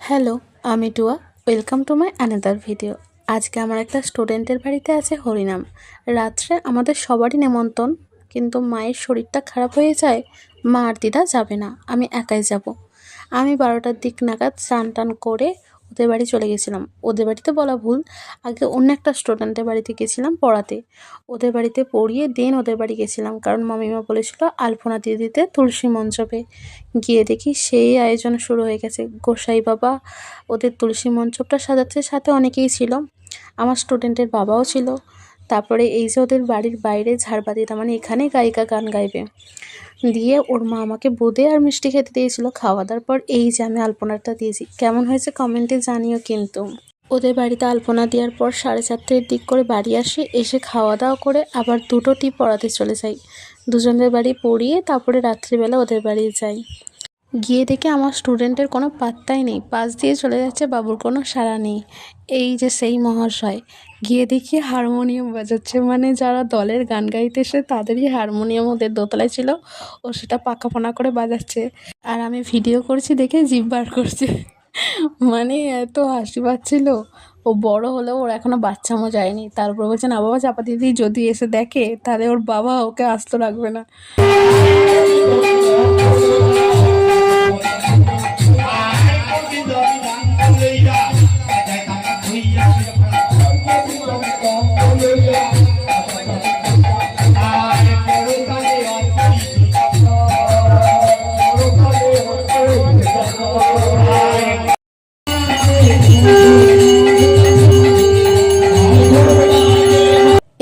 Hello, আমি Tuya. Welcome to my another video. আজকে আমার একটা স্টুডেন্টের বাড়িতে আছে হরিনাম। রাত্রে আমাদের সবারই নেমন্তন্ন, কিন্তু মায়ের শরীরটা খারাপ হয়ে যায়। মা আর দিদা যাবে না, আমি একাই যাব। আমি 12টার দিক নাগাদ স্নান টান করে ওদের বাড়ি চলে গেছিলাম। ওদের বাড়িতে বলা ভুল, আগে অন্য একটা স্টুডেন্টের বাড়িতে গেছিলাম পড়াতে। ওদের বাড়িতে পড়িয়ে দেন ওদের বাড়ি গেছিলাম, কারণ মামিমা বলেছিল আলপনা দিয়ে দিতে তুলসী মঞ্চপে। গিয়ে দেখি সেই আয়োজন শুরু হয়ে গেছে। গোসাই বাবা ওদের তুলসী মঞ্চপটা সাজাচ্ছে, সাথে অনেকেই ছিল, আমার স্টুডেন্টের বাবাও ছিল। তারপরে এই যে ওদের বাড়ির বাইরে ঝাড়বাতি, তার মানে এখানে গায়িকা গান গাইবে। দিয়ে ওর মা আমাকে বোঁদে আর মিষ্টি খেতে দিয়েছিল। খাওয়া দাওয়ার পর এই যে আমি আলপনাটা দিয়েছি, কেমন হয়েছে কমেন্টে জানিও কিন্তু। ওদের বাড়িতে আলপনা দেওয়ার পর 4:30 দিক করে বাড়ি আসি, এসে খাওয়া দাওয়া করে আবার 2টি পড়াতে চলে যাই। দুজনের বাড়ি পড়িয়ে তারপরে রাত্রিবেলা ওদের বাড়ি যাই। গিয়ে দেখে আমার স্টুডেন্টের কোনো পাত্তাই নেই, পাশ দিয়ে চলে যাচ্ছে, বাবুর কোনো সাড়া নেই। এই যে সেই মহাশয়, গিয়ে দেখি হারমোনিয়াম বাজাচ্ছে, মানে যারা দলের গান গাইতেছে তাদেরই হারমোনিয়াম ওদের দোতলায় ছিল, ও সেটা পাকাপোনা করে বাজাচ্ছে। আর আমি ভিডিও করছি দেখে জিভ বার করছে। মানে এত হাসি পাচ্ছিল। ও বড় হলেও ওর এখনো বাচ্চামো যায়নি। তারপর বলছে না বাবা চাপা দিদি যদি এসে দেখে তাহলে ওর বাবা ওকে আস্ত রাখবে না।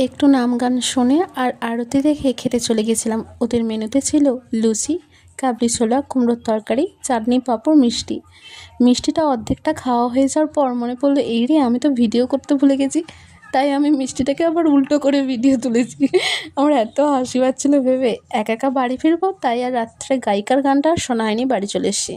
একটু নাম গান শুনে আর আরতি দেখে খেতে চলে গেছিলাম। ওদের মেনুতে ছিল লুচি, কাবলি ছোলা, কুমড়োর তরকারি, চাটনি, পাঁপড়, মিষ্টি। মিষ্টিটা অর্ধেকটা খাওয়া হয়ে যাওয়ার পর মনে পড়লো এই রে, আমি তো ভিডিও করতে ভুলে গেছি। তাই আমি মিষ্টিটাকে আবার উল্টো করে ভিডিও তুলেছি। আমার এত হাসি পাচ্ছিলো ভেবে। একা একা বাড়ি ফিরবো, তাই আর রাত্রে গায়িকার গানটা শোনা হয়নি, বাড়ি চলে এসেছি।